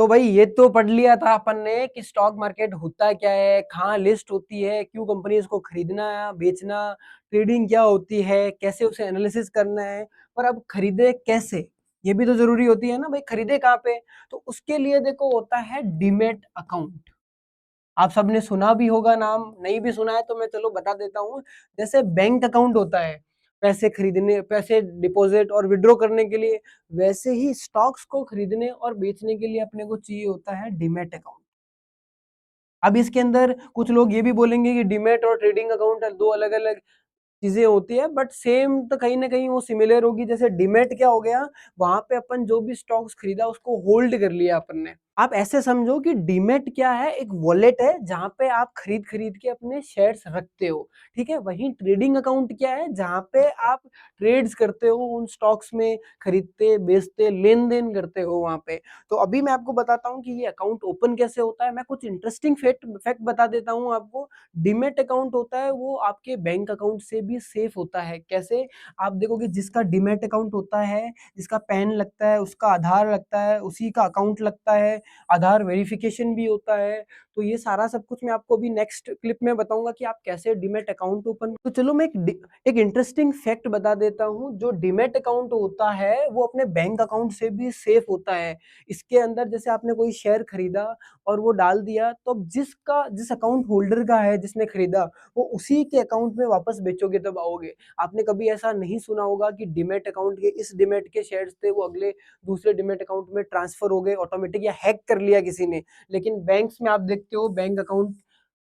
तो भाई ये तो पढ़ लिया था अपन ने कि स्टॉक मार्केट होता क्या है, कहाँ लिस्ट होती है, क्यों कंपनी इसको खरीदना बेचना, ट्रेडिंग क्या होती है, कैसे उसे एनालिसिस करना है। पर अब खरीदे कैसे, ये भी तो जरूरी होती है ना भाई, खरीदे कहाँ पे। तो उसके लिए देखो होता है डीमेट अकाउंट। आप सबने सुना भी होगा नाम, नहीं भी सुना है तो मैं चलो बता देता हूँ। जैसे बैंक अकाउंट होता है पैसे खरीदने, पैसे डिपॉजिट और विड्रॉ करने के लिए, वैसे ही स्टॉक्स को खरीदने और बेचने के लिए अपने को चाहिए होता है डीमैट अकाउंट। अब इसके अंदर कुछ लोग ये भी बोलेंगे कि डीमैट और ट्रेडिंग अकाउंट दो अलग अलग चीजें होती है, बट सेम तो कहीं ना कहीं वो सिमिलर होगी। जैसे डीमैट क्या हो गया, वहां पे अपन जो भी स्टॉक्स खरीदा उसको होल्ड कर लिया अपन ने। आप ऐसे समझो कि डीमैट क्या है, एक वॉलेट है जहां पे आप खरीद खरीद के अपने शेयर्स रखते हो। ठीक है, वहीं ट्रेडिंग अकाउंट क्या है, जहां पे आप ट्रेड्स करते हो उन स्टॉक्स में, खरीदते बेचते लेन देन करते हो वहां पे। तो अभी मैं आपको बताता हूँ कि ये अकाउंट ओपन कैसे होता है। मैं कुछ इंटरेस्टिंग फैक्ट बता देता हूँ आपको। डीमैट अकाउंट होता है वो आपके बैंक अकाउंट से भी सेफ होता है। कैसे, आप देखोगे जिसका डीमैट अकाउंट होता है, जिसका पैन लगता है, उसका आधार लगता है, उसी का अकाउंट लगता है, आधार वेरिफिकेशन भी होता है। तो ये सारा सब कुछ मैं आपको अभी नेक्स्ट क्लिप में बताऊंगा कि आप कैसे डीमैट अकाउंट ओपन। तो चलो मैं एक इंटरेस्टिंग फैक्ट बता देता हूँ। जो डीमैट अकाउंट होता है वो अपने बैंक अकाउंट से भी सेफ होता है। इसके अंदर जैसे आपने कोई शेयर खरीदा और वो डाल दिया, तो अब जिस अकाउंट होल्डर का है, जिसने खरीदा, वो उसी के अकाउंट में वापस बेचोगे तब आओगे। आपने कभी ऐसा नहीं सुना होगा कि डीमैट अकाउंट के इस डीमैट के शेयर्स थे वो अगले दूसरे डीमैट अकाउंट में ट्रांसफर हो गए ऑटोमेटिक, या हैक कर लिया किसी ने। लेकिन बैंक्स में आप देखते हो बैंक अकाउंट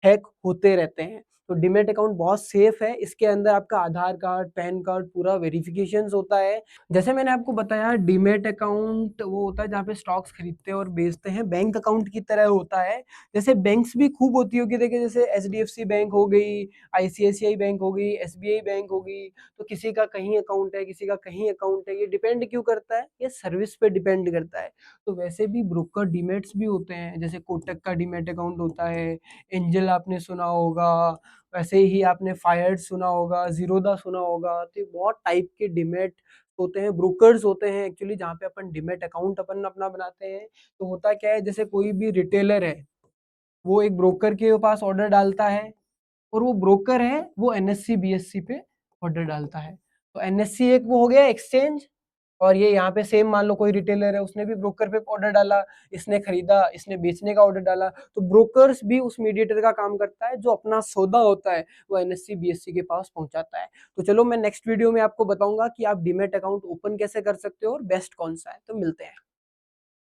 हैक होते रहते हैं। तो डीमैट अकाउंट बहुत सेफ है। इसके अंदर आपका आधार कार्ड, पैन कार्ड, पूरा वेरिफिकेशन होता है। जैसे मैंने आपको बताया डीमैट अकाउंट वो होता है जहाँ पे स्टॉक्स खरीदते हैं और बेचते हैं, बैंक अकाउंट की तरह होता है। जैसे बैंक्स भी खूब होती होगी, देखिए जैसे एचडीएफसी बैंक हो गई, आईसीआईसीआई बैंक हो गई, एसबीआई बैंक हो गई। तो किसी का कहीं अकाउंट है, किसी का कहीं अकाउंट है, ये डिपेंड क्यों करता है, ये सर्विस पे डिपेंड करता है। तो वैसे भी ब्रोकर डीमैट्स भी होते हैं, जैसे कोटक का डीमैट अकाउंट होता है, एंजल आपने सुना होगा, वैसे ही आपने फायर्ड सुना होगा, जीरोदा सुना होगा। तो ये बहुत टाइप के डीमैट होते हैं, ब्रोकर्स होते हैं एक्चुअली, जहाँ पे अपन डीमैट अकाउंट अपन अपना बनाते हैं। तो होता क्या है, जैसे कोई भी रिटेलर है वो एक ब्रोकर के पास ऑर्डर डालता है, और वो ब्रोकर है वो एनएससी बीएससी पे ऑर्डर डालता है। तो एनएससी एक वो हो गया एक्सचेंज, और ये यहाँ पे सेम मान लो कोई रिटेलर है, उसने भी ब्रोकर पे ऑर्डर डाला, इसने खरीदा, इसने बेचने का ऑर्डर डाला। तो ब्रोकर्स भी उस मीडिएटर का काम करता है, जो अपना सौदा होता है वो एनएससी बीएससी के पास पहुंचाता है। तो चलो मैं नेक्स्ट वीडियो में आपको बताऊंगा कि आप डीमैट अकाउंट ओपन कैसे कर सकते हो और बेस्ट कौन सा है। तो मिलते हैं।